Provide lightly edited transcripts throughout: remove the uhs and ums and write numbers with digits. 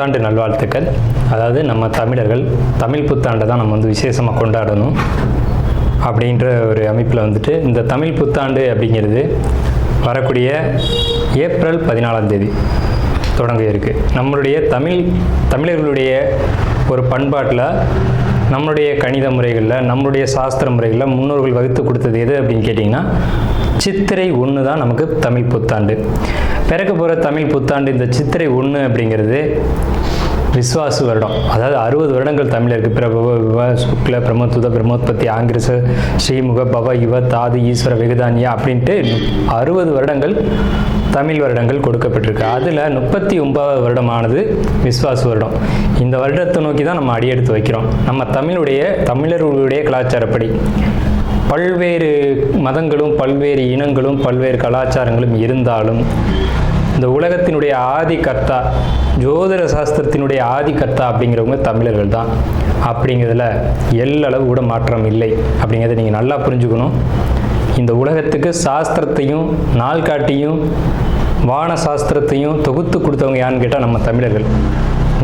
புத்தாண்டு நல்வாழ்த்துக்கள். அதாவது நம்ம தமிழர்கள் தமிழ் புத்தாண்டை தான் நம்ம வந்து விசேஷமாக கொண்டாடணும் அப்படின்ற ஒரு அமைப்பில் வந்துட்டு இந்த தமிழ் புத்தாண்டு அப்படிங்கிறது வரக்கூடிய ஏப்ரல் 14 தொடங்க இருக்குது. நம்மளுடைய தமிழர்களுடைய ஒரு பண்பாட்டில், நம்மளுடைய கணித முறைகளில், நம்மளுடைய சாஸ்திர முறைகளில் முன்னோர்கள் வகுத்து கொடுத்தது எது அப்படின்னு கேட்டிங்கன்னா சித்திரை 1 தான் நமக்கு தமிழ் புத்தாண்டு. பிறக்க போகிற தமிழ் புத்தாண்டு இந்த சித்திரை 1 அப்படிங்கிறது விஸ்வாசு வருடம். அதாவது 60 வருடங்கள் தமிழருக்கு பிரபவ விவ சுக்ல பிரமோத்துத பிரமோத்பத்தி ஆங்கிரச ஸ்ரீமுக பவ யுவ தாது ஈஸ்வர வெகுதானியா அப்படின்ட்டு 60 வருடங்கள் தமிழ் வருடங்கள் கொடுக்கப்பட்டிருக்கு. அதில் 39வது வருடமானது விஸ்வாசு வருடம். இந்த வருடத்தை நோக்கி தான் நம்ம அடியெடுத்து வைக்கிறோம். நம்ம தமிழர்களுடைய கலாச்சாரப்படி பல்வேறு மதங்களும் பல்வேறு இனங்களும் பல்வேறு கலாச்சாரங்களும் இருந்தாலும் இந்த உலகத்தினுடைய ஆதி கர்த்தா, ஜோதிட சாஸ்திரத்தினுடைய ஆதி கர்த்தா அப்படிங்கிறவங்க தமிழர்கள் தான். அப்படிங்கிறதுல எல்லளவு கூட மாற்றம் இல்லை அப்படிங்கிறத நீங்கள் நல்லா புரிஞ்சுக்கணும். இந்த உலகத்துக்கு சாஸ்திரத்தையும் நாள்காட்டியும் வான சாஸ்திரத்தையும் தொகுத்து கொடுத்தவங்க யாருன்னு கேட்டால் நம்ம தமிழர்கள்.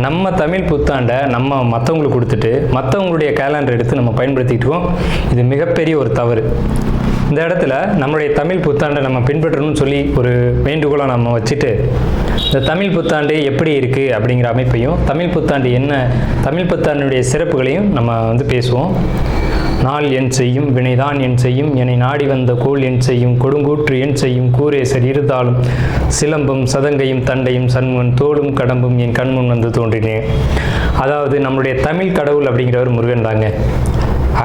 நம்ம தமிழ் புத்தாண்டை நம்ம மற்றவங்களுக்கு கொடுத்துட்டு மற்றவங்களுடைய கேலண்டர் எடுத்து நம்ம பயன்படுத்திக்கிட்டு இருக்கோம். இது மிகப்பெரிய ஒரு தவறு. இந்த இடத்துல நம்மளுடைய தமிழ் புத்தாண்டை நம்ம பின்பற்றணும்னு சொல்லி ஒரு வேண்டுகோளை நம்ம வச்சுட்டு இந்த தமிழ் புத்தாண்டு எப்படி இருக்குது அப்படிங்கிற அமைப்பையும், தமிழ் புத்தாண்டு என்ன, தமிழ் புத்தாண்டுடைய சிறப்புகளையும் நம்ம வந்து பேசுவோம். நாள் என் செய்யும் வினைதான் என் செய்யும் என்னை நாடி வந்த கோள் என் செய்யும் கொடுங்கூற்று என் செய்யும் கூரேசர் இருந்தாலும் சிலம்பும் சதங்கையும் தண்டையும் சண்முகன் தோளும் கடம்பும் என் கண்முன் வந்து தோன்றினேன். அதாவது நம்மளுடைய தமிழ் கடவுள் அப்படிங்கிறவர் முருகன் தாங்க.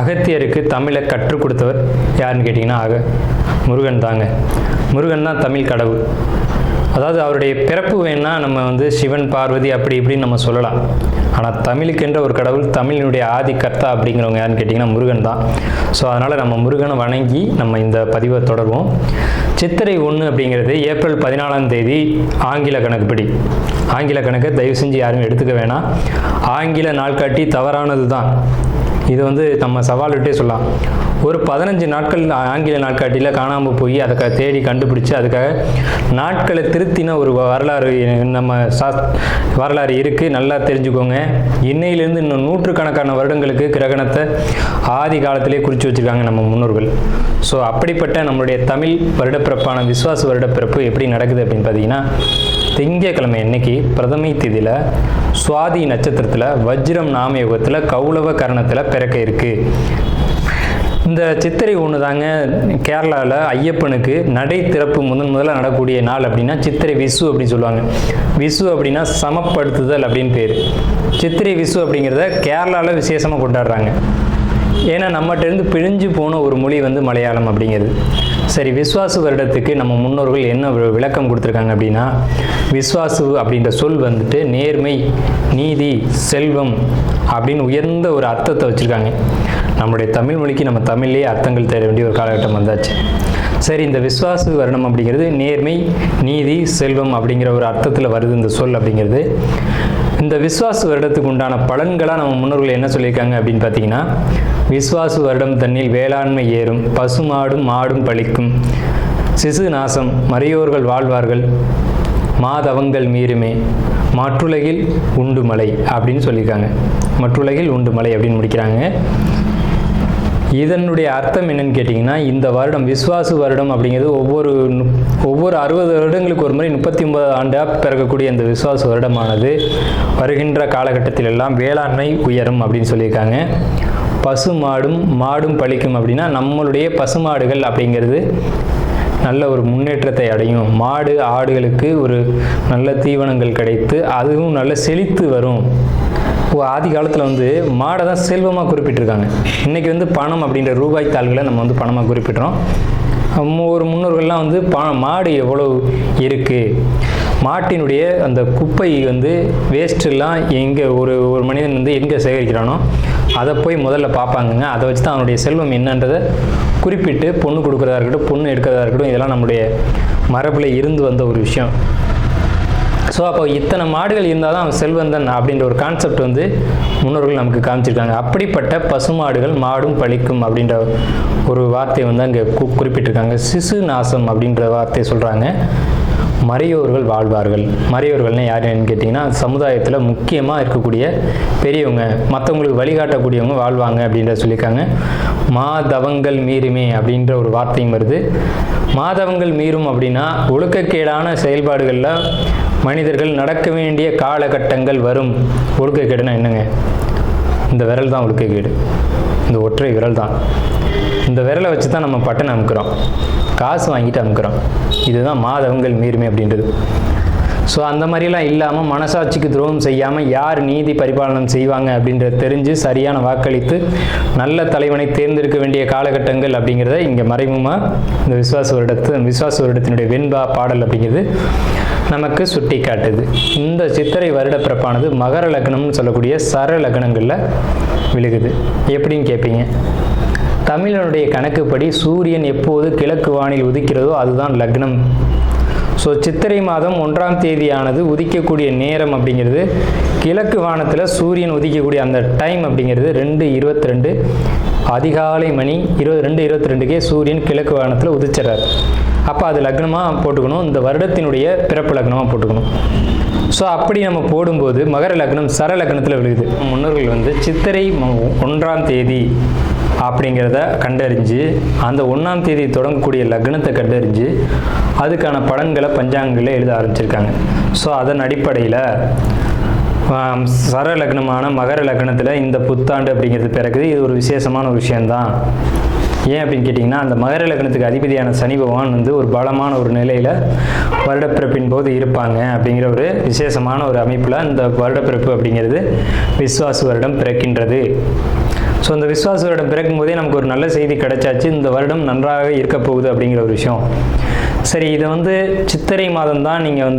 அகத்தியருக்கு தமிழை கற்றுக் கொடுத்தவர் யாருன்னு கேட்டிங்கன்னா முருகன் தாங்க. முருகன் தான் தமிழ் கடவுள். அதாவது அவருடைய பிறப்பு வேணால் நம்ம வந்து சிவன் பார்வதி அப்படி இப்படின்னு நம்ம சொல்லலாம். ஆனால் தமிழுக்கென்ற ஒரு கடவுள், தமிழினுடைய ஆதி கர்த்தா அப்படிங்கிறவங்க யாருன்னு கேட்டிங்கன்னா முருகன் தான். ஸோ அதனால் நம்ம முருகனை வணங்கி நம்ம இந்த பதிவை தொடர்வோம். சித்திரை 1 அப்படிங்கிறது ஏப்ரல் 14 ஆங்கில கணக்குப்படி. ஆங்கில கணக்கை தயவு செஞ்சு யாரும் எடுத்துக்க வேணாம். ஆங்கில நாள்காட்டி தவறானது தான். இது வந்து நம்ம சவால்கிட்டே சொல்லலாம். ஒரு 15 நாட்கள் ஆங்கில நாட்காட்டியில் காணாமல் போய் அதை தேடி கண்டுபிடிச்சி அதுக்காக நாட்களை திருத்தின ஒரு வரலாறு நம்ம வரலாறு இருக்குது. நல்லா தெரிஞ்சுக்கோங்க. இன்னையிலேருந்து இன்னும் நூற்றுக்கணக்கான வருடங்களுக்கு கிரகணத்தை ஆதி காலத்திலே குறித்து வச்சுருக்காங்க நம்ம முன்னோர்கள். ஸோ அப்படிப்பட்ட நம்மளுடைய தமிழ் வருடப்பிறப்பான விஸ்வாச வருடப்பிறப்பு எப்படி நடக்குது அப்படின்னு பார்த்தீங்கன்னா, திங்கட்கிழமை அன்னைக்கு பிரதமை திதியில் சுவாதி நட்சத்திரத்தில் வஜ்ரம் நாமயோகத்தில் கௌளவ கரணத்தில் பிறக்க இருக்குது. இந்த சித்திரை 1 தாங்க கேரளாவில் ஐயப்பனுக்கு நடை திறப்பு முதல்ல நடக்கக்கூடிய நாள் அப்படின்னா சித்திரை விசு அப்படின்னு சொல்லுவாங்க. விசு அப்படின்னா சமப்படுத்துதல் அப்படின்னு பேர். சித்திரை விசு அப்படிங்கிறத கேரளாவில் விசேஷமாக கொண்டாடுறாங்க. ஏன்னா நம்மகிட்டேருந்து பிழிஞ்சு போன ஒரு மொழி வந்து மலையாளம் அப்படிங்கிறது. சரி, விஸ்வாசு வருடத்துக்கு நம்ம முன்னோர்கள் என்ன விளக்கம் கொடுத்துருக்காங்க அப்படின்னா, விஸ்வாசு அப்படின்ற சொல் வந்துட்டு நேர்மை, நீதி, செல்வம் அப்படின்னு உயர்ந்த ஒரு அர்த்தத்தை வச்சுருக்காங்க. நம்மளுடைய தமிழ் மொழிக்கு நம்ம தமிழ்லேயே அர்த்தங்கள் தேட வேண்டிய ஒரு காலகட்டம் வந்தாச்சு. சரி, இந்த விஸ்வாசு வருடம் அப்படிங்கிறது நேர்மை, நீதி, செல்வம் அப்படிங்கிற ஒரு அர்த்தத்தில் வருது இந்த சொல் அப்படிங்கிறது. இந்த விஸ்வாசு வருடத்துக்கு உண்டான பலன்களாக நம்ம முன்னோர்கள் என்ன சொல்லியிருக்காங்க அப்படின்னு பார்த்தீங்கன்னா, விஸ்வாசு வருடம் தன்னில் வேளாண்மை ஏறும், பசுமாடும் மாடும் பழிக்கும், சிசு நாசம், மறையோர்கள் வாழ்வார்கள், மாதவங்கள் மீறுமே, மற்றுலகில் உண்டு மலை அப்படின்னு சொல்லியிருக்காங்க. மற்றுலகில் உண்டு மலை அப்படின்னு முடிக்கிறாங்க. இதனுடைய அர்த்தம் என்னன்னு கேட்டிங்கன்னா, இந்த வருடம் விஸ்வாசு வருடம் அப்படிங்கிறது ஒவ்வொரு 60 வருடங்களுக்கு ஒரு முறை 39 ஆண்டாக பிறக்கக்கூடிய இந்த விஸ்வாசு வருடமானது வருகின்ற காலகட்டத்தில் எல்லாம் வேளாண்மை உயரும் அப்படின்னு சொல்லியிருக்காங்க. மாடும் பழிக்கும் அப்படின்னா நம்மளுடைய பசுமாடுகள் அப்படிங்கிறது நல்ல ஒரு முன்னேற்றத்தை அடையும். மாடு ஆடுகளுக்கு ஒரு நல்ல தீவனங்கள் கிடைத்து அதுவும் நல்ல செழித்து வரும். ஆதி காலத்தில் வந்து மாடை தான் செல்வமாக குறிப்பிட்டிருக்காங்க. இன்றைக்கி வந்து பணம் அப்படின்ற ரூபாய் தாள்களை நம்ம வந்து பணமாக குறிப்பிட்றோம். ஒரு முன்னோர்கள்லாம் வந்து மாடு எவ்வளோ இருக்குது, மாட்டினுடைய அந்த குப்பை வந்து வேஸ்ட்டெல்லாம் எங்கே ஒரு மனிதன் வந்து எங்கே சேகரிக்கிறானோ அதை போய் முதல்ல பார்ப்பாங்கங்க. அதை வச்சு தான் அவனுடைய செல்வம் என்னன்றதை குறிப்பிட்டு பொண்ணு கொடுக்குறதா இருக்கட்டும், பொண்ணு எடுக்கிறதா இருக்கட்டும், இதெல்லாம் நம்முடைய மரபில் இருந்து வந்த ஒரு விஷயம். ஸோ அப்போ இத்தனை மாடுகள் இருந்தால் தான் அவன் செல்வந்தன் அப்படின்ற ஒரு கான்செப்ட் வந்து முன்னோர்கள் நமக்கு காமிச்சிருக்காங்க. அப்படிப்பட்ட பசுமாடுகள் மாடும் பழிக்கும் அப்படின்ற ஒரு வார்த்தையை வந்து அங்கே குறிப்பிட்டிருக்காங்க. சிசு நாசம் அப்படின்ற வார்த்தையை சொல்கிறாங்க. மறையோர்கள் வாழ்வார்கள். மறையோர்கள்னு யாருன்னு கேட்டிங்கன்னா சமுதாயத்தில் முக்கியமாக இருக்கக்கூடிய பெரியவங்க, மற்றவங்களுக்கு வழிகாட்டக்கூடியவங்க வாழ்வாங்க அப்படின்ற சொல்லியிருக்காங்க. மாதவங்கள் மீறுமே அப்படின்ற ஒரு வார்த்தையும் வருது. மாதவங்கள் மீறும் அப்படின்னா ஒழுக்கக்கேடான செயல்பாடுகளில் மனிதர்கள் நடக்க வேண்டிய காலகட்டங்கள் வரும். ஒழுக்கக்கேடுனா என்னங்க? இந்த விரல் தான் ஒழுக்கக்கேடு, இந்த ஒற்றை விரல் தான். இந்த விரலை வச்சு தான் நம்ம பட்டன் அமுக்கிறோம், காசு வாங்கிட்டு அமுக்கிறோம். இதுதான் மாதவங்கள் மீறுமே அப்படின்றது. ஸோ அந்த மாதிரிலாம் இல்லாமல் மனசாட்சிக்கு துரோகம் செய்யாமல் யார் நீதி பரிபாலனம் செய்வாங்க அப்படின்றத தெரிஞ்சு சரியான வாக்களித்து நல்ல தலைவனை தேர்ந்தெடுக்க வேண்டிய காலகட்டங்கள் அப்படிங்கிறத இங்கே மறைமுகமாக இந்த விசுவாச வருடத்தினுடைய வெண்பா பாடல் அப்படிங்கிறது நமக்கு சுட்டி காட்டுது. இந்த சித்திரை வருட பிறப்பானது மகர லக்னம்னு சொல்லக்கூடிய சர லக்னங்களில் விழுகுது. எப்படின்னு கேட்பீங்க? தமிழனுடைய கணக்குப்படி சூரியன் எப்போது கிழக்கு வானில் உதிக்கிறதோ அதுதான் லக்னம். ஸோ சித்திரை மாதம் 1ஆம் தேதியானது உதிக்கக்கூடிய நேரம் அப்படிங்கிறது கிழக்கு வானத்தில் சூரியன் உதிக்கக்கூடிய அந்த டைம் அப்படிங்கிறது 2:22 அதிகாலை மணி 2:22க்கே சூரியன் கிழக்கு வானத்தில் உதிச்சிடறாரு. அப்போ அது லக்னமாக போட்டுக்கணும், இந்த வருடத்தினுடைய பிறப்பு லக்னமாக போட்டுக்கணும். ஸோ அப்படி நம்ம போடும்போது மகர லக்னம் சர லக்னத்தில் விழுகுது. முன்னோர்கள் சித்திரை 1ஆம் தேதி அப்படிங்கிறத கண்டறிஞ்சு அந்த 1ஆம் தேதி தொடங்கக்கூடிய லக்னத்தை கண்டறிஞ்சு அதுக்கான பலன்களை பஞ்சாங்கங்களில் எழுத ஆரம்பிச்சிருக்காங்க. ஸோ அதன் அடிப்படையில் சர லக்னமான மகர லக்னத்தில் இந்த புத்தாண்டு அப்படிங்கிறது பிறகுது. இது ஒரு விசேஷமான ஒரு விஷயந்தான். ஏன் அப்படின்னு கேட்டிங்கன்னா, அந்த மகர லக்னத்துக்கு அதிபதியான சனி பகவான் ஒரு பலமான ஒரு நிலையில் வருடப்பிறப்பின் போது இருப்பாங்க அப்படிங்கிற ஒரு விசேஷமான ஒரு அமைப்பில் இந்த வருடப்பிறப்பு அப்படிங்கிறது விஸ்வாச வருடம் பிறக்கின்றது. ஸோ இந்த விஸ்வாச வருடம் பிறக்கும் போதே நமக்கு ஒரு நல்ல செய்தி கிடைச்சாச்சு, இந்த வருடம் நன்றாக இருக்க போகுது அப்படிங்கிற ஒரு விஷயம். சரி, இதை சித்திரை மாதம் தான் நீங்கள்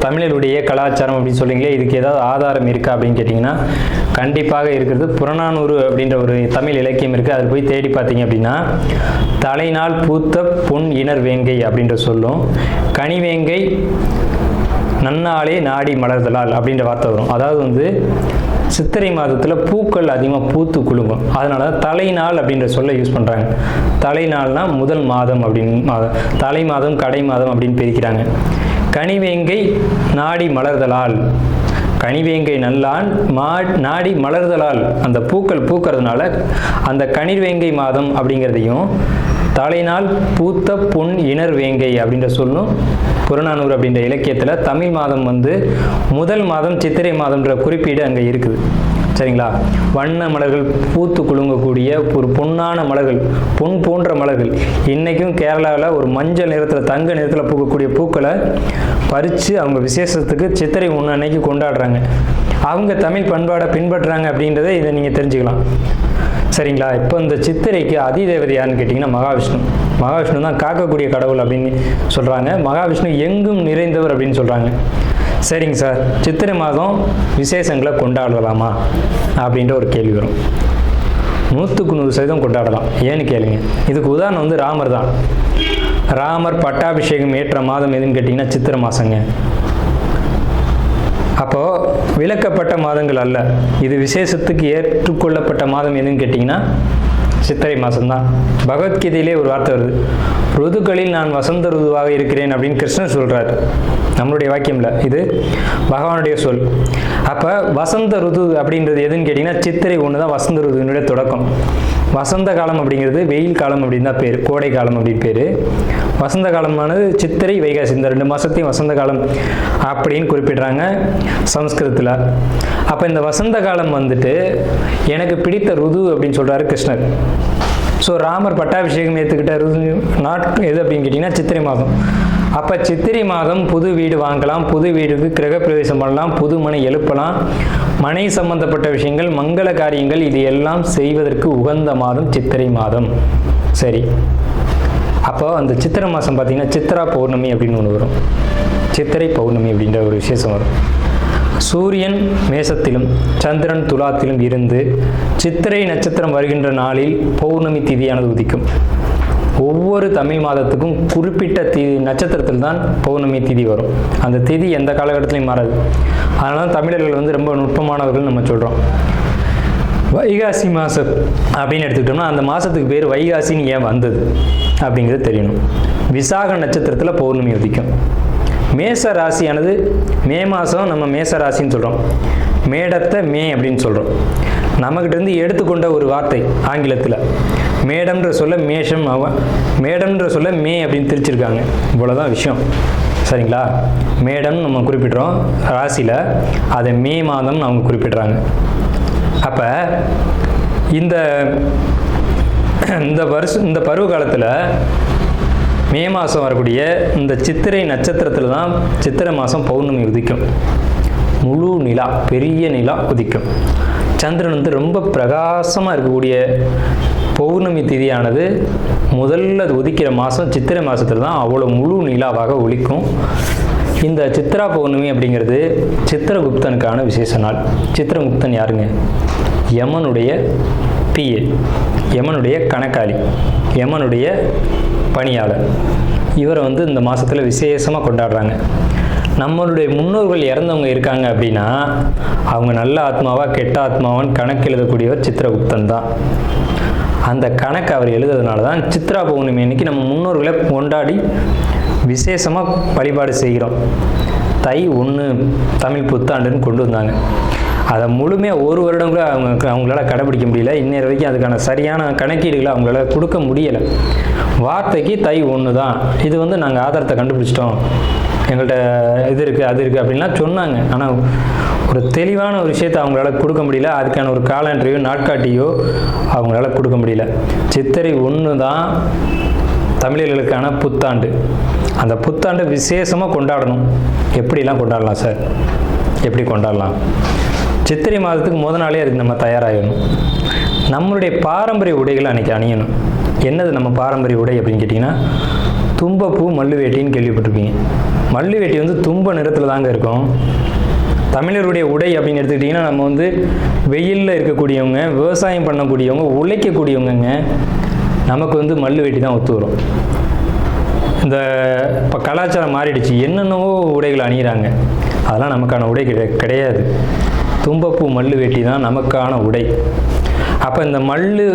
தமிழருடைய கலாச்சாரம் அப்படின்னு சொல்றீங்களே, இதுக்கு ஏதாவது ஆதாரம் இருக்கா அப்படின்னு கேட்டிங்கன்னா கண்டிப்பாக இருக்கிறது. புறநானூறு அப்படின்ற ஒரு தமிழ் இலக்கியம் இருக்குது. அதில் போய் தேடி பார்த்தீங்க அப்படின்னா தலைநாள் பூத்த பொன் இணர் வேங்கை அப்படின்ற சொல்லும், கனிவேங்கை நன்னாளே நாடி மலர்தலால் அப்படின்ற வார்த்தை வரும். அதாவது சித்திரை மாதத்தில் பூக்கள் அதிகமாக பூத்து குலுங்கும், அதனால தலைநாள் அப்படின்ற சொல்ல யூஸ் பண்ணுறாங்க. தலைநாள்னா முதல் மாதம் அப்படின்னு, தலை மாதம் கடை மாதம் அப்படின்னு பிரிக்கிறாங்க. கனிவேங்கை நாடி மலர்தலால், கனிவேங்கை நல்லான் நாடி மலர்தலால், அந்த பூக்கள் பூக்கிறதுனால அந்த கனிவேங்கை மாதம் அப்படிங்கிறதையும் தலைநாள் பூத்த பொன் இணர் வேங்கை அப்படின்ற சொல்லும் புறநானூறு அப்படின்ற இலக்கியத்தில் தமிழ் மாதம் முதல் மாதம் சித்திரை மாதம்ன்ற குறிப்பீடு அங்கே இருக்குது. சரிங்களா? வண்ண மலர்கள் பூத்து குலுங்கக்கூடிய ஒரு பொன்னான மலர்கள், பொன் போன்ற மலர்கள். இன்றைக்கும் கேரளாவில் ஒரு மஞ்சள் நிறத்தில் தங்க நிறத்தில் பூக்கக்கூடிய பூக்களை பறித்து அவங்க விசேஷத்துக்கு சித்திரை 1 அன்னைக்கு கொண்டாடுறாங்க. அவங்க தமிழ் பண்பாடை பின்பற்றுறாங்க அப்படின்றத இதை நீங்கள் தெரிஞ்சுக்கலாம். சரிங்களா? இப்போ இந்த சித்திரைக்கு அதிதேவதை யாருன்னு கேட்டிங்கன்னா மகாவிஷ்ணு. மகாவிஷ்ணு தான் காக்கக்கூடிய கடவுள் அப்படின்னு சொல்கிறாங்க. மகாவிஷ்ணு எங்கும் நிறைந்தவர் அப்படின்னு சொல்கிறாங்க. சரிங்க சார், சித்திரை மாதம் விசேஷங்களை கொண்டாடலாமா அப்படின்ற ஒரு கேள்வி வரும். 100% கொண்டாடலாம். ஏன்னு கேளுங்க. இதுக்கு உதாரணம் ராமர் தான். ராமர் பட்டாபிஷேகம் ஏற்ற மாதம் எதுன்னு கேட்டிங்கன்னா சித்திரை மாதங்க. அப்போது விலக்கப்பட்ட மாதங்கள் அல்ல, இது விசேஷத்துக்கு ஏற்றுக்கொள்ளப்பட்ட மாதம் எதுன்னு கேட்டிங்கன்னா சித்திரை மாதம்தான். பகவத்கீதையிலே ஒரு வார்த்தை வருது, ருதுக்களில் நான் வசந்த ருதுவாக இருக்கிறேன் அப்படின்னு கிருஷ்ணன் சொல்கிறார். நம்மளுடைய வாக்கியம் இல்லை, இது பகவானுடைய சொல். அப்போ வசந்த ருது அப்படின்றது எதுன்னு கேட்டிங்கன்னா சித்திரை 1 தான் வசந்த ருதுனுடைய தொடக்கம். வசந்த காலம் அப்படிங்கிறது வெயில் காலம் அப்படின்னு தான் பேர், கோடை காலம் அப்படின்னு பேர். வசந்த காலமானது சித்திரை வைகாசி, இந்த 2 மாதத்தையும் வசந்த காலம் அப்படின்னு குறிப்பிடுறாங்க சமஸ்கிருதத்தில். அப்போ இந்த வசந்த காலம் எனக்கு பிடித்த ருது அப்படின்னு சொல்கிறாரு கிருஷ்ணர். ஸோ ராமர் பட்டாபிஷேகம் ஏற்றுக்கிட்ட ருது எது அப்படின்னு கேட்டிங்கன்னா சித்திரை மாதம். அப்போ சித்திரை மாதம் புது வீடு வாங்கலாம், புது வீடுக்கு கிரகப்பிரவேசம் பண்ணலாம், புது மனை எழுப்பலாம், மனை சம்பந்தப்பட்ட விஷயங்கள், மங்கள காரியங்கள் இது எல்லாம் செய்வதற்கு உகந்த மாதம் சித்திரை மாதம். சரி, அப்போ அந்த சித்திரை மாதம் பார்த்தீங்கன்னா சித்ரா பௌர்ணமி அப்படின்னு ஒன்று வரும். சித்திரை பௌர்ணமி அப்படின்ற ஒரு விசேஷம் வரும். சூரியன் மேசத்திலும் சந்திரன் துலாத்திலும் இருந்து சித்திரை நட்சத்திரம் வருகின்ற நாளில் பௌர்ணமி திதியானது உதிக்கும். ஒவ்வொரு தமிழ் மாதத்துக்கும் குறிப்பிட்ட நட்சத்திரத்தில் தான் பௌர்ணமி திதி வரும். அந்த திதி எந்த காலகட்டத்திலையும் மாறாது. அதனால தமிழர்கள் ரொம்ப நுட்பமானவர்கள் நம்ம சொல்கிறோம். வைகாசி மாதம் அப்படின்னு எடுத்துக்கிட்டோம்னா அந்த மாதத்துக்கு பேர் வைகாசின்னு ஏன் வந்தது அப்படிங்கிறது தெரியணும். விசாக நட்சத்திரத்தில் பௌர்ணமி உதிக்கும். மேச ராசியானது மே மாதம் நம்ம மேச ராசின்னு சொல்கிறோம், மேடத்தை மே அப்படின்னு சொல்கிறோம். நம்மக்கிட்டேருந்து எடுத்துக்கொண்ட ஒரு வார்த்தை ஆங்கிலத்தில். மேடம்ன்ற சொல்ல மேஷம், மேடம்ன்ற சொல்ல மே அப்படின்னு திரிச்சிருக்காங்க. இவ்வளோதான் விஷயம், சரிங்களா? மேடம் நம்ம குறிப்பிட்றோம் ராசியில், அதை மே மாதம் அவங்க குறிப்பிட்றாங்க. அப்போ இந்த பருவ காலத்தில் மே மாதம் வரக்கூடிய இந்த சித்திரை நட்சத்திரத்தில் தான் சித்திரை மாதம் பௌர்ணமி உதிக்கும். முழு நிலா, பெரிய நிலா உதிக்கும். சந்திரன் வந்து ரொம்ப பிரகாசமாக இருக்கக்கூடிய பௌர்ணமி திதியானது முதல்ல உதிக்கிற மாதம் சித்திரை மாதத்தில் தான் அவ்வளோ முழு நிலாவாக ஒலிக்கும். இந்த சித்ரா பௌர்ணமி அப்படிங்கிறது சித்திரகுப்தனுக்கான விசேஷ நாள். சித்திரகுப்தன் யாருங்க? யமனுடைய பிஏ, யமனுடைய கணக்காளி, யமனுடைய பணியாளர். இவரை வந்து இந்த மாதத்தில் விசேஷமாக கொண்டாடுறாங்க. நம்மளுடைய முன்னோர்கள் இறந்தவங்க இருக்காங்க அப்படின்னா அவங்க நல்ல ஆத்மாவா கெட்ட ஆத்மாவான்னு கணக்கு எழுதக்கூடியவர் சித்திரகுப்தன் தான். அந்த கணக்கு அவர் எழுதுறதுனால தான் சித்ரா பௌர்ணமி அன்னைக்கு நம்ம முன்னோர்களை கொண்டாடி விசேஷமாக வழிபாடு செய்கிறோம். தை 1 தமிழ் புத்தாண்டுன்னு கொண்டு வந்தாங்க. அதை முழுமையாக ஒரு வருடம் கூட அவங்களால கடைபிடிக்க முடியல. இன்னொரு வரைக்கும் அதுக்கான சரியான கணக்கீடுகளை அவங்களால கொடுக்க முடியலை. வார்த்தைக்கு தை 1 தான், இது வந்து நாங்கள் ஆதாரத்தை கண்டுபிடிச்சிட்டோம், எங்கள்கிட்ட இது இருக்குது அது இருக்குது அப்படின்லாம் சொன்னாங்க. ஆனால் ஒரு தெளிவான ஒரு விஷயத்தை அவங்களால கொடுக்க முடியல. அதுக்கான ஒரு காலண்டரையோ நாட்காட்டியோ அவங்களால கொடுக்க முடியல. சித்திரை 1 தான் தமிழர்களுக்கான புத்தாண்டு. அந்த புத்தாண்டை விசேஷமாக கொண்டாடணும். எப்படிலாம் கொண்டாடலாம் சார்? எப்படி கொண்டாடலாம்? சித்திரை மாதத்துக்கு முத நாளே அதுக்கு நம்ம தயாராகணும். நம்மளுடைய பாரம்பரிய உடைகளை அன்றைக்கி அணியணும். என்னது நம்ம பாரம்பரிய உடை அப்படின்னு கேட்டிங்கன்னா, தும்பப்பூ மல்லு வேட்டின்னு கேள்விப்பட்டிருப்பீங்க. மல்லு வேட்டி வந்து தும்ப நிறத்தில் தாங்க இருக்கும். தமிழருடைய உடை அப்படின்னு எடுத்துக்கிட்டிங்கன்னா, நம்ம வந்து வெயிலில் இருக்கக்கூடியவங்க, விவசாயம் பண்ணக்கூடியவங்க, உழைக்கக்கூடியவங்க, நமக்கு வந்து மல்லு வேட்டி தான் ஒத்து வரும். இந்த இப்போ கலாச்சாரம் மாறிடுச்சு, என்னென்னவோ உடைகள் அணிகிறாங்க. அதெல்லாம் நமக்கான உடை கிடையாது. தும்பப்பூ மல்லு வேட்டி தான் நமக்கான உடை. அப்போ இந்த மல்லு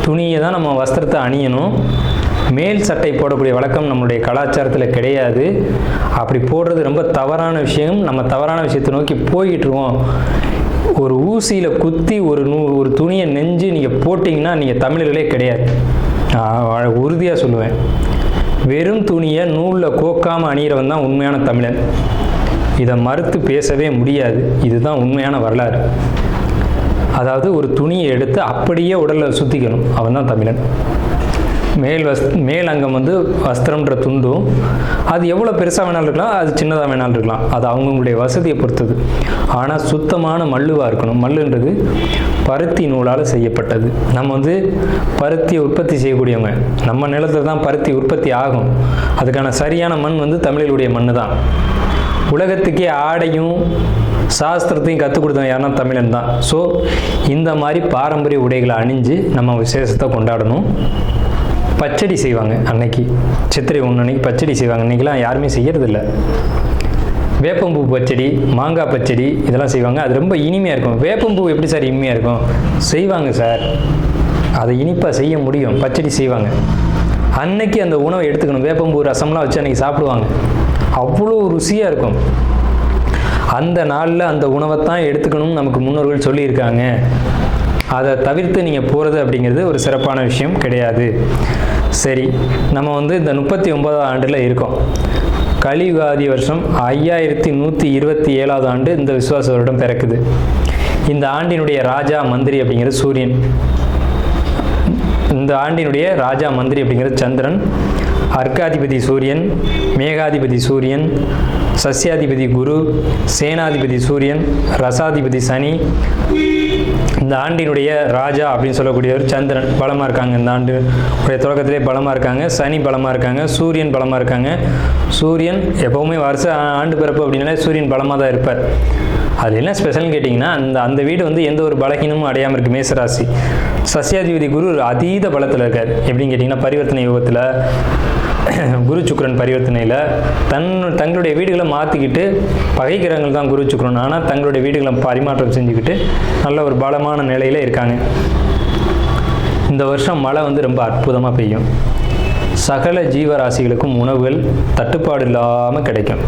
துணியை தான் நம்ம வஸ்திரத்தை அணியணும். மேல் சட்டை போடக்கூடிய வழக்கம் நம்மளுடைய கலாச்சாரத்தில் கிடையாது. அப்படி போடுறது ரொம்ப தவறான விஷயம். நம்ம தவறான விஷயத்தை நோக்கி போய்கிட்டுருவோம். ஒரு ஊசியில் குத்தி ஒரு துணியை நெஞ்சு நீங்கள் போட்டிங்கன்னா நீங்கள் தமிழர்களே கிடையாது. உறுதியாக சொல்லுவேன். வெறும் துணியை நூலில் கோக்காமல் அணிகிறவன் தான் உண்மையான தமிழன். இதை மறுத்து பேசவே முடியாது. இதுதான் உண்மையான வரலாறு. அதாவது ஒரு துணியை எடுத்து அப்படியே உடலில் சுற்றிக்கணும், அவன் தான் தமிழன். மேல் அங்கம் வந்து வஸ்திரம்ன்ற துண்டும், அது எவ்வளோ பெருசாக வேணாலும் இருக்கலாம், அது சின்னதாக வேணாலும் இருக்கலாம். அது அவங்களுடைய வசதியை பொறுத்தது. ஆனால் சுத்தமான மல்லுவாக இருக்கணும். மல்லுன்றது பருத்தி நூலால் செய்யப்பட்டது. நம்ம வந்து பருத்தியை உற்பத்தி செய்யக்கூடியவங்க. நம்ம நிலத்தில் தான் பருத்தி உற்பத்தி ஆகும். அதுக்கான சரியான மண் வந்து தமிழர்களுடைய மண் தான். உலகத்துக்கே ஆடையும் சாஸ்திரத்தையும் கற்றுக் கொடுத்தவங்க யாருன்னா தமிழன் தான். ஸோ இந்த மாதிரி பாரம்பரிய உடைகளை அணிஞ்சு நம்ம விசேஷத்தை கொண்டாடணும். பச்சடி செய்வாங்க அன்னைக்கு, சித்திரை 1 அன்னைக்கு பச்சடி செய்வாங்க. அன்றைக்கெலாம் யாருமே செய்யறதில்ல. வேப்பம்பூ பச்சடி, மாங்காய் பச்சடி இதெல்லாம் செய்வாங்க. அது ரொம்ப இனிமையாக இருக்கும். வேப்பம்பூ எப்படி சார் இனிமையாக இருக்கும்? செய்வாங்க சார், அதை இனிப்பாக செய்ய முடியும். பச்சடி செய்வாங்க. அன்னைக்கு அந்த உணவை எடுத்துக்கணும். வேப்பம்பூ ரசம்லாம் வச்சு அன்றைக்கி சாப்பிடுவாங்க. அவ்வளோ ருசியாக இருக்கும். அந்த நாளில் அந்த உணவை தான் எடுத்துக்கணும்னு நமக்கு முன்னோர்கள் சொல்லியிருக்காங்க. அதை தவிர்த்து நீங்கள் போகிறது அப்படிங்கிறது ஒரு சிறப்பான விஷயம் கிடையாது. சரி, நம்ம வந்து இந்த 39ஆவது ஆண்டில் இருக்கோம். கலியுகாதி வருஷம் 5127ஆவது ஆண்டு இந்த விசுவாச வருடம் பிறக்குது. இந்த ஆண்டினுடைய ராஜா மந்திரி அப்படிங்கிறது சூரியன். இந்த ஆண்டினுடைய ராஜா மந்திரி அப்படிங்கிறது சந்திரன். அர்க்காதிபதி சூரியன், மேகாதிபதி சூரியன், சஸ்யாதிபதி குரு, சேனாதிபதி சூரியன், ரசாதிபதி சனி. இந்த ஆண்டினுடைய ராஜா அப்படின்னு சொல்லக்கூடியவர் சந்திரன் பலமாக இருக்காங்க. இந்த ஆண்டு தொடக்கத்திலே பலமாக இருக்காங்க. சனி பலமாக இருக்காங்க. சூரியன் பலமாக இருக்காங்க. சூரியன் எப்போவுமே வருஷ ஆண்டு பிறப்பு அப்படின்னாலே சூரியன் பலமாக தான் இருப்பார். அது என்ன ஸ்பெஷல்னு கேட்டிங்கன்னா, அந்த வீடு வந்து எந்த ஒரு பலகீனமும் அடையாமல் இருக்குது. மேசராசி. சஸ்யாதிபதி குரு அதீத பலத்தில் இருக்கார். எப்படின்னு கேட்டிங்கன்னா, பரிவர்த்தனை யோகத்தில் குரு சுக்கிரன் பரிவர்த்தனையில் தங்களுடைய வீடுகளை மாற்றிக்கிட்டு, பகைக்கிரகங்கள் தான் குரு சுக்கிரன், ஆனால் தங்களுடைய வீடுகளை பரிமாற்றம் செஞ்சுக்கிட்டு நல்ல ஒரு பலமான நிலையில் இருக்காங்க. இந்த வருஷம் மழை வந்து ரொம்ப அற்புதமாக பெய்யும். சகல ஜீவராசிகளுக்கும் உணவுகள் தட்டுப்பாடு இல்லாமல் கிடைக்கும்.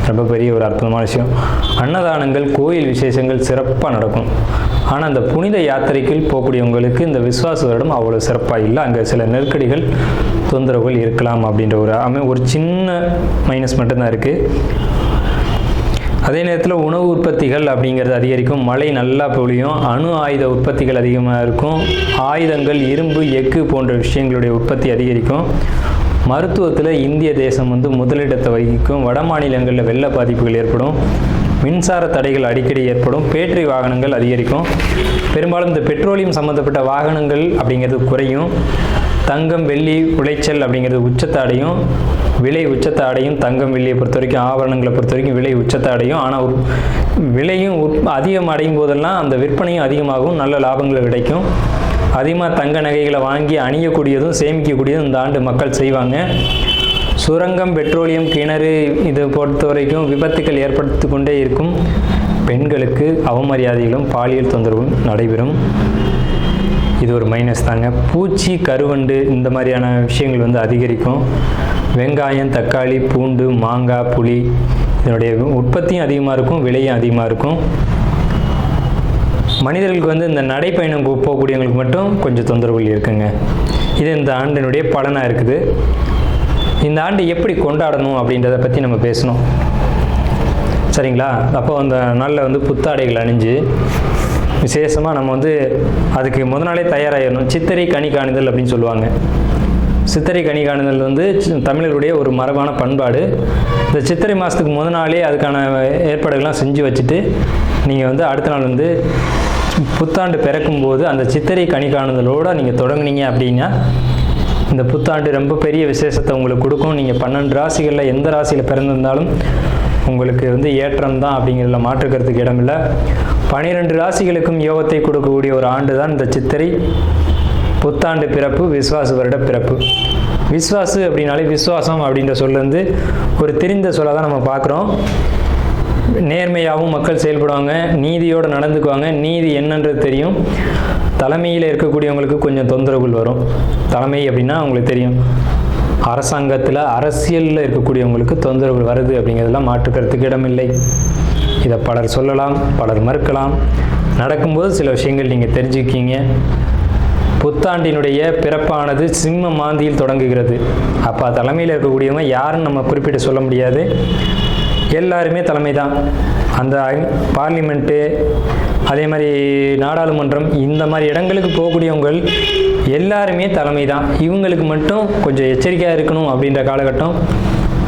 ரொம்ப பெரிய ஒரு அற்புதமான விஷயம். அன்னதானங்கள், கோயில் விசேஷங்கள் சிறப்பாக நடக்கும். ஆனால் அந்த புனித யாத்திரைக்குள் போகக்கூடியவங்களுக்கு இந்த விஸ்வாச வருடம் அவ்வளோ சிறப்பாக இல்லை. அங்கே சில நெருக்கடிகள், தொந்தரவுகள் இருக்கலாம் அப்படின்ற ஒரு சின்ன மைனஸ் மட்டும்தான் இருக்குது. அதே நேரத்தில் உணவு உற்பத்திகள் அப்படிங்கிறது அதிகரிக்கும். மழை நல்லா பொழியும். அணு ஆயுத உற்பத்திகள் அதிகமாக இருக்கும். ஆயுதங்கள், இரும்பு, எஃகு போன்ற விஷயங்களுடைய உற்பத்தி அதிகரிக்கும். மருத்துவத்தில் இந்திய தேசம் முதலிடத்தை வகிக்கும். வட மாநிலங்களில் வெள்ள பாதிப்புகள் ஏற்படும். மின்சார தடைகள் அடிக்கடி ஏற்படும். பேட்டரி வாகனங்கள் அதிகரிக்கும். பெரும்பாலும் இந்த பெட்ரோலியம் சம்மந்தப்பட்ட வாகனங்கள் அப்படிங்கிறது குறையும். தங்கம், வெள்ளி உளைச்சல் அப்படிங்கிறது உச்சத்தை அடையும். விலை உச்சத்தை அடையும். தங்கம், வெள்ளியை பொறுத்த வரைக்கும், ஆபரணங்களை பொறுத்த வரைக்கும் விலை உச்சத்தை அடையும். ஆனால் விலையும் அதிகம் அடையும் போதெல்லாம் அந்த விற்பனையும் அதிகமாகும். நல்ல லாபங்கள் கிடைக்கும். அதிகமாக தங்க நகைகளை வாங்கி அணியக்கூடியதும் சேமிக்கக்கூடியதும் இந்த ஆண்டு மக்கள் செய்வாங்க. சுரங்கம், பெட்ரோலியம், கிணறு இதை பொறுத்த வரைக்கும் விபத்துக்கள் ஏற்படுத்தி கொண்டே இருக்கும். பெண்களுக்கு அவமரியாதைகளும் பாலியல் தொந்தரவும் நடைபெறும். இது ஒரு மைனஸ் தாங்க. பூச்சி, கருவண்டு இந்த மாதிரியான விஷயங்கள் அதிகரிக்கும். வெங்காயம், தக்காளி, பூண்டு, மாங்காய், புளி இதனுடைய உற்பத்தியும் அதிகமாக இருக்கும். விலையும் அதிகமாக இருக்கும். மனிதர்களுக்கு இந்த நடைப்பயணம் போகக்கூடியவங்களுக்கு மட்டும் கொஞ்சம் தொந்தரவுகள் இருக்குங்க. இது இந்த ஆண்டினுடைய பலனாக இருக்குது. இந்த ஆண்டு எப்படி கொண்டாடணும் அப்படின்றத பற்றி நம்ம பேசணும், சரிங்களா? அப்போ அந்த நாளில் புத்தாடைகள் அணிஞ்சு விசேஷமாக நம்ம அதுக்கு முத நாளே தயாராகிடணும். சித்திரை கனி காணுதல் அப்படின்னு சொல்லுவாங்க. சித்திரை கனி காணுதல் தமிழர்களுடைய ஒரு மரபான பண்பாடு. இந்த சித்திரை மாதத்துக்கு முத நாளே அதுக்கான ஏற்பாடுகள்லாம் செஞ்சு வச்சுட்டு நீங்கள் அடுத்த நாள் புத்தாண்டு பிறக்கும்போது அந்த சித்திரை கனி காணுதலோடு நீங்கள் தொடங்குனீங்க அப்படின்னா இந்த புத்தாண்டு ரொம்ப பெரிய விசேஷத்தை உங்களுக்கு கொடுக்கும். நீங்கள் 12 ராசிகளில் எந்த ராசியில் பிறந்திருந்தாலும் உங்களுக்கு ஏற்றம் தான் அப்படிங்கிறதுல மாற்றுக்கிறதுக்கு இடமில்லை. 12 ராசிகளுக்கும் யோகத்தை கொடுக்கக்கூடிய ஒரு ஆண்டு தான் இந்த சித்திரை புத்தாண்டு பிறப்பு, விஸ்வாச வருட பிறப்பு. விஸ்வாசு அப்படின்னாலே விஸ்வாசம் அப்படின்ற சொல்ல ஒரு தெரிந்த சொல்ல தான் நம்ம பார்க்குறோம். நேர்மையாகவும் மக்கள் செயல்படுவாங்க, நீதியோடு நடந்துக்குவாங்க. நீதி என்னன்றது தெரியும். தலைமையில் இருக்கக்கூடியவங்களுக்கு கொஞ்சம் தொந்தரவுகள் வரும். தலைமை அப்படின்னா உங்களுக்கு தெரியும், அரசாங்கத்தில் அரசியலில் இருக்கக்கூடியவங்களுக்கு தொந்தரவுகள் வருது அப்படிங்கிறதெல்லாம் மாற்றுக்கிறதுக்கு இடமில்லை. இதை பலர் சொல்லலாம், பலர் மறுக்கலாம். நடக்கும்போது சில விஷயங்கள் நீங்கள் தெரிஞ்சுக்கிங்க. புத்தாண்டினுடைய பிறப்பானது சிம்ம மாந்தியில் தொடங்குகிறது. அப்போ தலைமையில் இருக்கக்கூடியவங்க யாருன்னு நம்ம குறிப்பிட்டு சொல்ல முடியாது. எல்லாருமே தலைமை தான். அந்த பார்லிமெண்ட்டு, அதே மாதிரி நாடாளுமன்றம், இந்த மாதிரி இடங்களுக்கு போகக்கூடியவங்க எல்லாருமே தலைமை தான். இவங்களுக்கு மட்டும் கொஞ்சம் எச்சரிக்கையாக இருக்கணும் அப்படின்ற காலகட்டம்.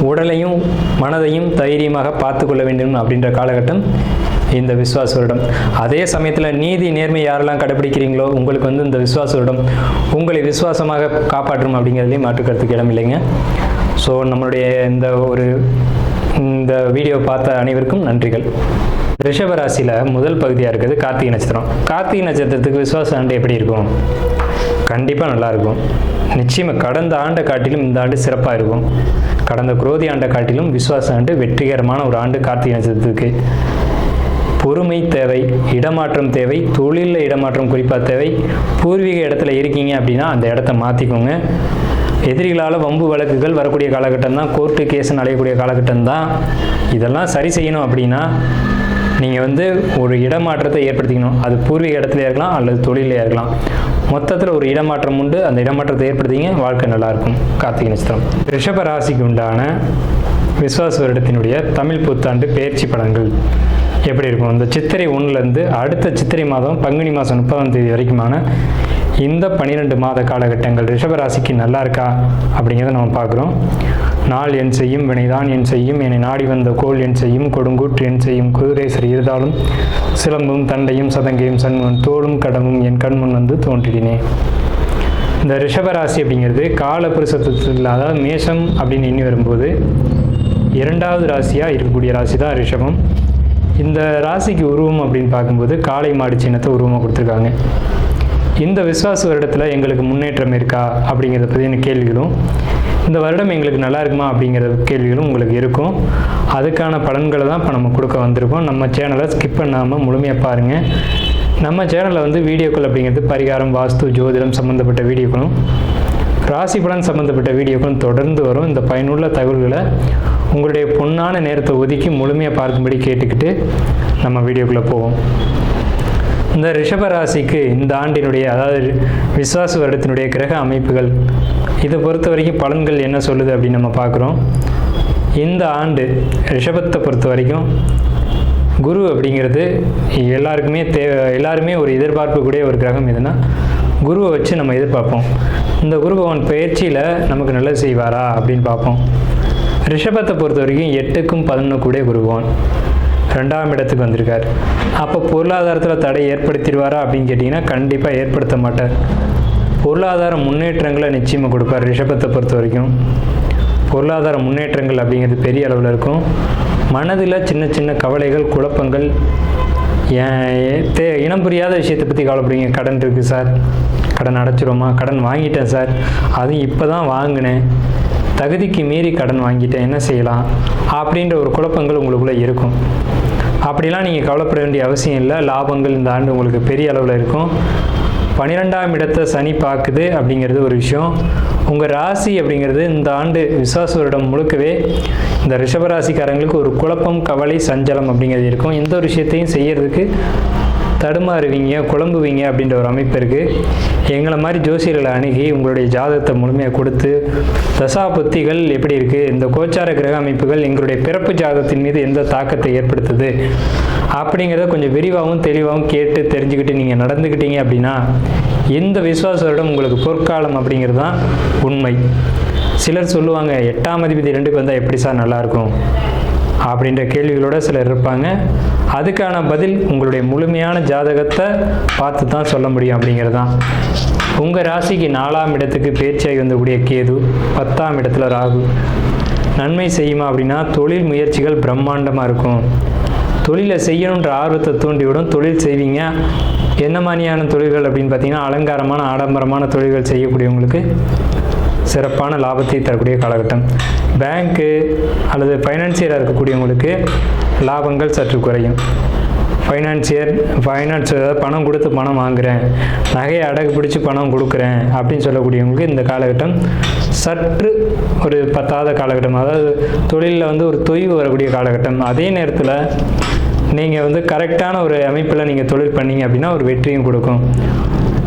உடலையும் மனதையும் தைரியமாக பார்த்து கொள்ள வேண்டும் அப்படின்ற காலகட்டம் இந்த விஸ்வாச வருடம். அதே சமயத்தில் நீதி, நேர்மை யாரெல்லாம் கடைபிடிக்கிறீங்களோ உங்களுக்கு இந்த விஸ்வாச வருடம் உங்களை விசுவாசமாக காப்பாற்றும் அப்படிங்கிறதுலேயும் மாற்றுக்கிறதுக்கு இடம் இல்லைங்க. ஸோ நம்மளுடைய இந்த வீடியோ பார்த்த அனைவருக்கும் நன்றிகள். ரிஷப ராசியில் முதல் பகுதியாக இருக்குது கார்த்திகை நட்சத்திரம். கார்த்திகை நட்சத்திரத்துக்கு விஸ்வாச ஆண்டு எப்படி இருக்கும்? கண்டிப்பாக நல்லாயிருக்கும். நிச்சயமாக கடந்த ஆண்டை காட்டிலும் இந்த ஆண்டு சிறப்பாக இருக்கும். கடந்த குரோதி ஆண்டை காட்டிலும் விஸ்வாச ஆண்டு வெற்றிகரமான ஒரு ஆண்டு கார்த்திகை நட்சத்திரத்துக்கு. பொறுமை தேவை, இடமாற்றம் தேவை, தொழிலில் இடமாற்றம் குறிப்பாக தேவை. பூர்வீக இடத்துல இருக்கீங்க அப்படின்னா அந்த இடத்த மாற்றிக்கோங்க. எதிரிகளால் வம்பு வழக்குகள் வரக்கூடிய காலகட்டம் தான். கோர்ட்டு கேஸ்ன்னு அலையக்கூடிய காலகட்டம் தான். இதெல்லாம் சரி செய்யணும் அப்படின்னா நீங்கள் ஒரு இடமாற்றத்தை ஏற்படுத்திக்கணும். அது பூர்வீக இடத்துல இருக்கலாம் அல்லது தொழிலே இருக்கலாம். மொத்தத்தில் ஒரு இடமாற்றம் உண்டு. அந்த இடமாற்றத்தை ஏற்படுத்திங்க, வாழ்க்கை நல்லாயிருக்கும். கார்த்திகை நட்சத்திரம். ரிஷப ராசிக்கு உண்டான விஸ்வாச வருடத்தினுடைய தமிழ் புத்தாண்டு பெயர்ச்சி பலன்கள் எப்படி இருக்கும்? இந்த சித்திரை 1லேருந்து அடுத்த சித்திரை மாதம் பங்குனி மாதம் 30ஆம் தேதி வரைக்குமான இந்த 12 மாத காலகட்டங்கள் ரிஷபராசிக்கு நல்லா இருக்கா அப்படிங்கிறத நம்ம பார்க்குறோம். நாள் என் செய்யும், வினைதான் என் செய்யும், என்னை நாடி வந்த கோல் என் செய்யும், கொடுங்கூற்று என் செய்யும், குதிரை சரி இருந்தாலும் சிலம்பும் தண்டையும் சதங்கையும் சண்முகன் தோளும் கடமும் என் கண்முன் தோன்றினேன். இந்த ரிஷபராசி அப்படிங்கிறது காலபுருஷத்தில், அதாவது மேஷம் அப்படின்னு எண்ணி வரும்போது 2வது ராசியாக இருக்கக்கூடிய ராசி தான் ரிஷபம். இந்த ராசிக்கு உருவம் அப்படின்னு பார்க்கும்போது காளை மாடு சின்னத்தை உருவமாக கொடுத்துருக்காங்க. இந்த விஸ்வாச வருடத்தில் எங்களுக்கு முன்னேற்றம் இருக்கா அப்படிங்கிறத பற்றின கேள்விகளும், இந்த வருடம் எங்களுக்கு நல்லா இருக்குமா அப்படிங்கிற கேள்விகளும் உங்களுக்கு இருக்கும். அதுக்கான பலன்களை தான் இப்போ நம்ம கொடுக்க வந்திருக்கோம். நம்ம சேனலை ஸ்கிப் பண்ணாமல் முழுமையாக பாருங்கள். நம்ம சேனலில் வீடியோக்கள் அப்படிங்கிறது பரிகாரம், வாஸ்து, ஜோதிடம் சம்மந்தப்பட்ட வீடியோக்களும் ராசி பலன் சம்மந்தப்பட்ட வீடியோக்களும் தொடர்ந்து வரும். இந்த பயனுள்ள தகவல்களை உங்களுடைய பொன்னான நேரத்தை ஒதுக்கி முழுமையாக பார்க்கும்படி கேட்டுக்கிட்டு நம்ம வீடியோக்குள்ளே போவோம். இந்த ரிஷப ராசிக்கு இந்த ஆண்டினுடைய, அதாவது விஸ்வாச வருடத்தினுடைய கிரக அமைப்புகள் இதை பொறுத்த வரைக்கும் பலன்கள் என்ன சொல்லுது அப்படின்னு நம்ம பார்க்குறோம். இந்த ஆண்டு ரிஷபத்தை பொறுத்த வரைக்கும் குரு அப்படிங்கிறது எல்லாருமே ஒரு எதிர்பார்க்கக்கூடிய ஒரு கிரகம். எதுனா குருவை வச்சு நம்ம எதிர்பார்ப்போம். இந்த குரு பகவான் பயிற்சியில் நமக்கு நல்லது செய்வாரா அப்படின்னு பார்ப்போம். ரிஷபத்தை பொறுத்த வரைக்கும் 8க்கும் 11 கூடிய குரு பகவான் 2ஆம் இடத்துக்கு வந்திருக்கார். அப்போ பொருளாதாரத்தில் தடை ஏற்படுத்திடுவாரா அப்படின்னு கேட்டிங்கன்னா கண்டிப்பாக ஏற்படுத்த மாட்டார். பொருளாதார முன்னேற்றங்களை நிச்சயமாக கொடுப்பார். ரிஷபத்தை பொறுத்த வரைக்கும் பொருளாதார முன்னேற்றங்கள் அப்படிங்கிறது பெரிய அளவில் இருக்கும். மனதில் சின்ன சின்ன கவலைகள், குழப்பங்கள், இனம் புரியாத விஷயத்தை பற்றி கவலைப்படுவீங்க. கடன் இருக்குது சார், கடன் அடைச்சிருமா, கடன் வாங்கிட்டேன் சார், அதுவும் இப்போ தான் வாங்கினேன், தகுதிக்கு மீறி கடன் வாங்கிட்டேன், என்ன செய்யலாம் அப்படின்ற ஒரு குழப்பங்கள் உங்களுக்குள்ளே இருக்கும். அப்படிலாம் நீங்கள் கவலைப்பட வேண்டிய அவசியம் இல்லை. லாபங்கள் இந்த ஆண்டு உங்களுக்கு பெரிய அளவில் இருக்கும். 12ஆம் இடத்தை சனி பார்க்குது அப்படிங்கிறது ஒரு விஷயம். உங்கள் ராசி அப்படிங்கிறது இந்த ஆண்டு விசுவாச வருடம் முழுக்கவே இந்த ரிஷபராசிக்காரங்களுக்கு ஒரு குழப்பம், கவலை, சஞ்சலம் அப்படிங்கிறது இருக்கும். எந்த ஒரு விஷயத்தையும் செய்யறதுக்கு தடுமாறுவீங்க, குழம்புவீங்க அப்படின்ற ஒரு அமைப்பு இருக்குது. எங்களை மாதிரி ஜோசியர்களை அணுகி உங்களுடைய ஜாதகத்தை முழுமையாக கொடுத்து தசா புத்திகள் எப்படி இருக்குது, இந்த கோச்சார கிரக அமைப்புகள் எங்களுடைய பிறப்பு ஜாதகத்தின் மீது எந்த தாக்கத்தை ஏற்படுத்துது அப்படிங்கிறத கொஞ்சம் விரிவாகவும் தெளிவாகவும் கேட்டு தெரிஞ்சுக்கிட்டு நீங்கள் நடந்துக்கிட்டீங்க அப்படின்னா இந்த விசுவாச வருடம் உங்களுக்கு பொற்காலம் அப்படிங்கிறது தான் உண்மை. சிலர் சொல்லுவாங்க 8ஆம் அதிபதி 2க்கு வந்தால் எப்படி சார் நல்லாயிருக்கும் அப்படின்ற கேள்விகளோட சிலர் இருப்பாங்க. அதுக்கான பதில் உங்களுடைய முழுமையான ஜாதகத்தை பார்த்து தான் சொல்ல முடியும் அப்படிங்கிறது தான். உங்கள் ராசிக்கு 4ஆம் இடத்துக்கு பேச்சாகி வந்தக்கூடிய கேது, 10ஆம் இடத்துல ராகு நன்மை செய்யுமா அப்படின்னா தொழில் முயற்சிகள் பிரம்மாண்டமாக இருக்கும். தொழிலை செய்யணுன்ற ஆர்வத்தை தூண்டிவிடும். தொழில் செய்வீங்க. என்ன மாதிரியான தொழில்கள் அப்படின்னு பார்த்தீங்கன்னா அலங்காரமான, ஆடம்பரமான தொழில்கள் செய்யக்கூடியவங்களுக்கு சிறப்பான லாபத்தை தரக்கூடிய காலகட்டம். பேங்க்கு அல்லது ஃபைனான்சியராக இருக்கக்கூடியவங்களுக்கு லாபங்கள் சற்று குறையும். ஃபைனான்ஸ் பணம் கொடுத்து பணம் வாங்குகிறேன், நகையை அடகு பிடிச்சி பணம் கொடுக்குறேன் அப்படின்னு சொல்லக்கூடியவங்களுக்கு இந்த காலகட்டம் சற்று ஒரு பத்தாத காலகட்டம். அதாவது தொழிலில் ஒரு தொய்வு வரக்கூடிய காலகட்டம். அதே நேரத்தில் நீங்கள் கரெக்டான ஒரு அமைப்பில் நீங்கள் தொழில் பண்ணீங்க அப்படின்னா ஒரு வெற்றியும் கொடுக்கும்.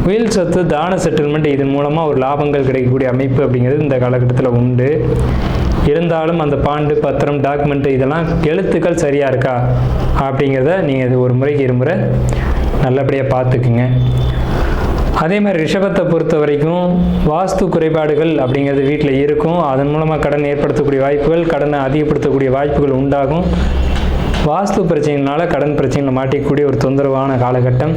உயில் சொத்து, தான செட்டில்மெண்ட், இதன் மூலமாக ஒரு லாபங்கள் கிடைக்கக்கூடிய அமைப்பு அப்படிங்கிறது இந்த காலகட்டத்தில் உண்டு. இருந்தாலும் அந்த பாண்டு, பத்திரம், டாக்குமெண்ட்டு இதெல்லாம் எழுத்துக்கள் சரியாக இருக்கா அப்படிங்கிறத நீங்கள் இது ஒரு முறைக்கு இருமுறை நல்லபடியாக பார்த்துக்குங்க. அதே மாதிரி ரிஷபத்தை பொறுத்த வரைக்கும் வாஸ்து குறைபாடுகள் அப்படிங்கிறது வீட்டில் இருக்கும். அதன் மூலமாக கடன் ஏற்படுத்தக்கூடிய வாய்ப்புகள், கடனை அதிகப்படுத்தக்கூடிய வாய்ப்புகள் உண்டாகும். வாஸ்து பிரச்சனைனால கடன் பிரச்சனையில் மாட்டிக்கக்கூடிய ஒரு தொந்தரவான காலகட்டம்.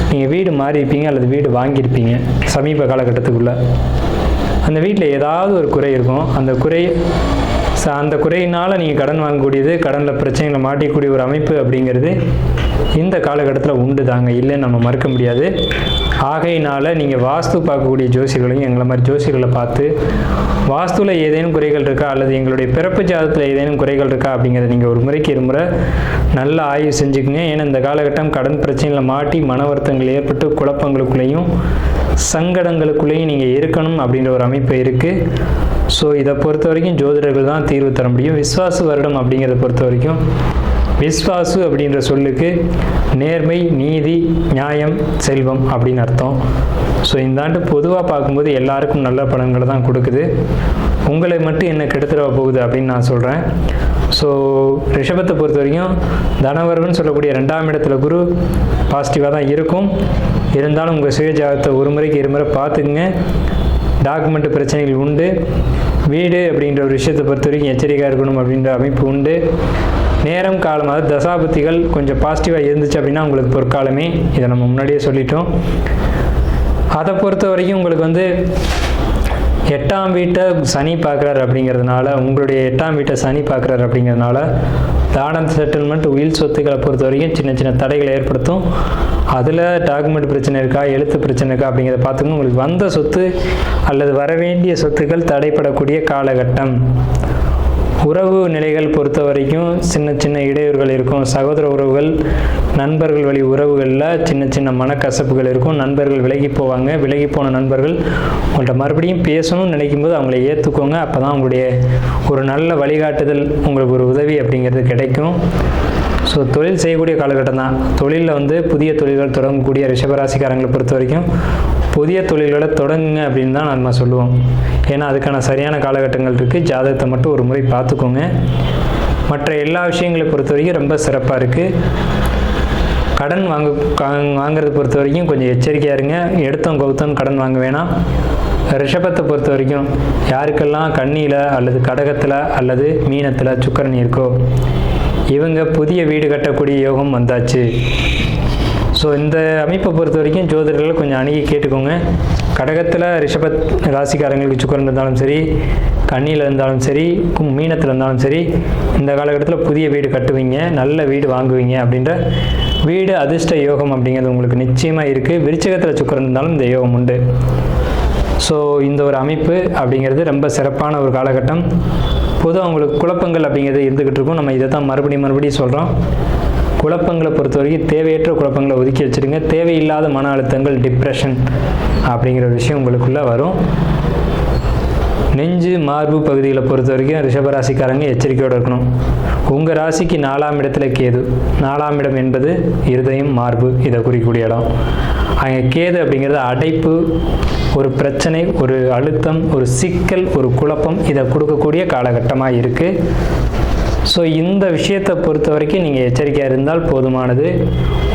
நீங்கள் வீடு மாறியிருப்பீங்க அல்லது வீடு வாங்கியிருப்பீங்க சமீப காலகட்டத்துக்குள்ளே. அந்த வீட்டில் ஏதாவது ஒரு குறை இருக்கும். அந்த குறையினால் நீங்கள் கடன் வாங்கக்கூடியது, கடனில் பிரச்சனைகளை மாட்டிக்கூடிய ஒரு அமைப்பு அப்படிங்கிறது இந்த காலகட்டத்தில் உண்டு தாங்க, இல்லைன்னு நம்ம மறுக்க முடியாது. ஆகையினால் நீங்கள் வாஸ்து பார்க்கக்கூடிய ஜோசியர்களையும் எங்களை மாதிரி ஜோசியர்களை பார்த்து வாஸ்துவில் ஏதேனும் குறைகள் இருக்கா அல்லது எங்களுடைய பிறப்பு ஜாதகத்தில் ஏதேனும் குறைகள் இருக்கா அப்படிங்கிறத நீங்கள் ஒரு முறைக்கு இருமுறை நல்ல ஆய்வு செஞ்சுக்குங்க. ஏன்னா இந்த காலகட்டம் கடன் பிரச்சனையில் மாட்டி மன வருத்தங்கள் ஏற்பட்டு குழப்பங்களுக்குள்ளேயும் சங்கடங்களுக்குள்ளேயும் நீங்கள் இருக்கணும் அப்படின்ற ஒரு அமைப்பு இருக்குது. ஸோ இதை பொறுத்த வரைக்கும் ஜோதிடர்கள் தான் தீர்வு தர முடியும். விஸ்வாச வருடம் அப்படிங்கிறத பொறுத்த வரைக்கும் விஸ்வாசு அப்படின்ற சொல்லுக்கு நேர்மை, நீதி, நியாயம், செல்வம் அப்படின்னு அர்த்தம். ஸோ இந்த ஆண்டு பொதுவாக பார்க்கும்போது எல்லாருக்கும் நல்ல பலன்களை தான் கொடுக்குது. உங்களை மட்டும் என்ன கெடுத்துட போகுது அப்படின்னு நான் சொல்கிறேன். ஸோ ரிஷபத்தை பொறுத்த வரைக்கும் தனவரவுன்னு சொல்லக்கூடிய 2ஆம் இடத்துல குரு பாசிட்டிவாக தான் இருக்கும். இருந்தாலும் உங்கள் சுய ஜாதகத்தை ஒரு முறைக்கு இருமுறை பார்த்துக்குங்க. டாக்குமெண்ட் பிரச்சனைகள் உண்டு. வீடு அப்படின்ற ஒரு விஷயத்தை பொறுத்த வரைக்கும் எச்சரிக்கையாக இருக்கணும் அப்படின்ற அமைப்பு உண்டு. நேரம் காலம், அதாவது தசாபுத்திகள் கொஞ்சம் பாசிட்டிவாக இருந்துச்சு அப்படின்னா உங்களுக்கு பொற்காலமே. இதை நம்ம முன்னாடியே சொல்லிட்டோம். அதை பொறுத்த வரைக்கும் உங்களுக்கு 8ஆம் வீட்டை சனி பார்க்குறாரு அப்படிங்கிறதுனால, உங்களுடைய 8ஆம் வீட்டை சனி பார்க்குறாரு அப்படிங்கிறதுனால தான செட்டில்மெண்ட், உயில் சொத்துக்களை பொறுத்த வரைக்கும் சின்ன சின்ன தடைகளை ஏற்படுத்தும். அதில் டாக்குமெண்ட் பிரச்சனை இருக்கா, எழுத்து பிரச்சனை இருக்கா அப்படிங்கிறத பார்த்துக்கணும். உங்களுக்கு வந்த சொத்து அல்லது வரவேண்டிய சொத்துக்கள் தடைப்படக்கூடிய காலகட்டம். உறவு நிலைகள் பொறுத்த வரைக்கும் சின்ன சின்ன இடையூறுகள் இருக்கும். சகோதர உறவுகள், நண்பர்கள் வழி உறவுகளில் சின்ன சின்ன மனக்கசப்புகள் இருக்கும். நண்பர்கள் விலகி போவாங்க. விலகி போன நண்பர்கள் உங்கள்கிட்ட மறுபடியும் பேசணும்னு நினைக்கும் போது அவங்கள ஏற்றுக்கோங்க. அப்போ தான் உங்களுடைய ஒரு நல்ல வழிகாட்டுதல், உங்களுக்கு ஒரு உதவி அப்படிங்கிறது கிடைக்கும். ஸோ தொழில் செய்யக்கூடிய காலகட்டம் தான். தொழிலில் வந்து புதிய தொழில்கள் தொடங்கக்கூடிய ரிஷபராசிக்காரங்களை பொறுத்த வரைக்கும் புதிய தொழில்களை தொடங்குங்க அப்படின்னு தான் நம்ம சொல்லுவோம். ஏன்னா அதுக்கான சரியான காலகட்டங்கள் இருக்குது. ஜாதகத்தை மட்டும் ஒரு முறை பார்த்துக்கோங்க. மற்ற எல்லா விஷயங்களை பொறுத்த வரைக்கும் ரொம்ப சிறப்பாக இருக்குது. கடன் வாங்குறத பொறுத்த வரைக்கும் கொஞ்சம் எச்சரிக்கையாக இருங்க. எடுத்தோம் கவுத்தோன்னு கடன் வாங்க வேணாம். ரிஷபத்தை பொறுத்த வரைக்கும் யாருக்கெல்லாம் கன்னியில் அல்லது கடகத்தில் அல்லது மீனத்தில் சுக்கிரன் இருக்கோ இவங்க புதிய வீடு கட்டக்கூடிய யோகம் வந்தாச்சு. ஸோ இந்த அமைப்பை பொறுத்த வரைக்கும் ஜோதிடர்களை கொஞ்சம் அணுகி கேட்டுக்கோங்க. கடகத்தில் ரிஷப ராசிக்காரங்களுக்கு சுக்கிரன் இருந்தாலும் சரி, கன்னியில் இருந்தாலும் சரி, மீனத்தில் இருந்தாலும் சரி, இந்த காலகட்டத்தில் புதிய வீடு கட்டுவீங்க, நல்ல வீடு வாங்குவீங்க. அப்படின்ற வீடு அதிர்ஷ்ட யோகம் அப்படிங்கிறது உங்களுக்கு நிச்சயமாக இருக்குது. விருச்சிகத்தில் சுக்கிரன் இருந்தாலும் இந்த யோகம் உண்டு. ஸோ இந்த ஒரு அமைப்பு அப்படிங்கிறது ரொம்ப சிறப்பான ஒரு காலகட்டம். பொதுவாக உங்களுக்கு குழப்பங்கள் அப்படிங்கிறது இருந்துக்கிட்டு இருக்கும். நம்ம இதை தான் மறுபடியும் சொல்கிறோம். குழப்பங்களை பொறுத்த வரைக்கும் தேவையற்ற குழப்பங்களை ஒதுக்கி வச்சுருங்க. தேவையில்லாத மன அழுத்தங்கள், டிப்ரெஷன் அப்படிங்கிற ஒரு விஷயம் உங்களுக்குள்ளே வரும். நெஞ்சு மார்பு பகுதிகளை பொறுத்த வரைக்கும் ரிஷபராசிக்காரங்க எச்சரிக்கையோடு இருக்கணும். உங்கள் ராசிக்கு 4ஆம் இடத்துல கேது. 4ஆம் இடம் என்பது இருதயம், மார்பு, இதை குறிக்கக்கூடிய இடம். அங்கே கேது அப்படிங்கிறது அடைப்பு, ஒரு பிரச்சனை, ஒரு அழுத்தம், ஒரு சிக்கல், ஒரு குழப்பம், இதை கொடுக்கக்கூடிய காலகட்டமாக இருக்குது. ஸோ இந்த விஷயத்தை பொறுத்த வரைக்கும் நீங்கள் எச்சரிக்கையாக இருந்தால் போதுமானது.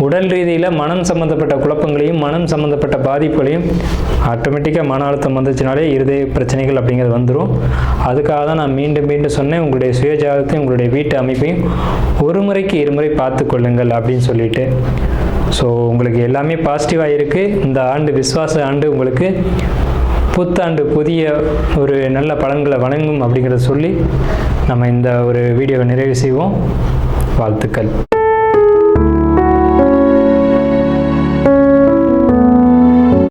உடல் ரீதியில் மனம் சம்மந்தப்பட்ட குழப்பங்களையும் மனம் சம்மந்தப்பட்ட பாதிப்புகளையும் ஆட்டோமேட்டிக்காக மன அழுத்தம் வந்துச்சுனாலே இருதய பிரச்சனைகள் அப்படிங்கிறது வந்துடும். அதுக்காக தான் நான் மீண்டும் சொன்னேன், உங்களுடைய சுயஜாதத்தையும் உங்களுடைய வீட்டு அமைப்பையும் ஒரு முறைக்கு இருமுறை பார்த்து கொள்ளுங்கள் அப்படின்னு சொல்லிட்டு. ஸோ உங்களுக்கு எல்லாமே பாசிட்டிவாக இருக்குது. இந்த ஆண்டு விஸ்வாச ஆண்டு உங்களுக்கு புத்தாண்டு புதிய ஒரு நல்ல பலன்களை வழங்கும் அப்படிங்கிறத சொல்லி நம்ம இந்த ஒரு வீடியோவை நிறைவு செய்வோம். வாழ்த்துக்கள்.